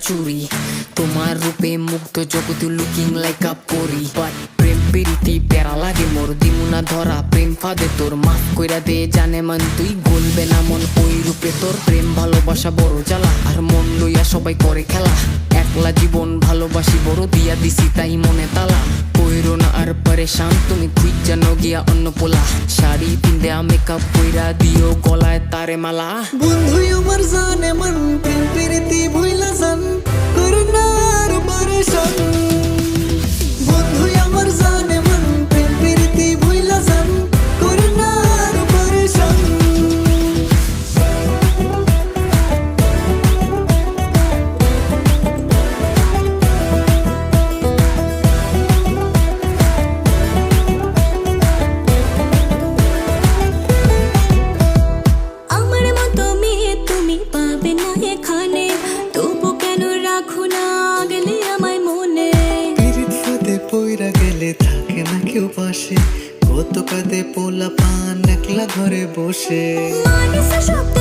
চুরি তোমার রূপে মুগ্ধ জগতে লুকিং লাইক আ পরি বাট প্রেম প্রীতি প্যারা লাগে মোর দিমুনা ধরা প্রেম ফাঁদে তোর মাফ কইরা দে জানে মান তুই গলবে না মন ওই রূপে তোর প্রেম ভালোবাসা বড় জ্বালা আর মন লইয়া সবাই করে খেলা একলা জীবন ভালোবাসি বড় দিয়া দিছি তাই মনে তালা কইরো না আর পরেশান তুমি খুঁজ জানো গিয়া অন্য পোলা শাড়ি পিন্দে মেকআপ কইরা দিও গলায় তারে মালা বন্ধু আমার জানে মন প্রেম প্রীতি ভুইলা যান করুণা আর পরেশান বন্ধু আমার জানে মন প্রেম প্রীতি ভুইলা যান করুণা আর পরেশান আমার মতো মেয়ে তুমি পাবে না এখানে তবু কেন রাখো না গেলে আমায় মনে পিরিত ফাঁদে পইরা গেলে থাকে না কেউ পাশে কত কাঁদে পোলা পান একলা ঘরে বসে মানিস শব্দ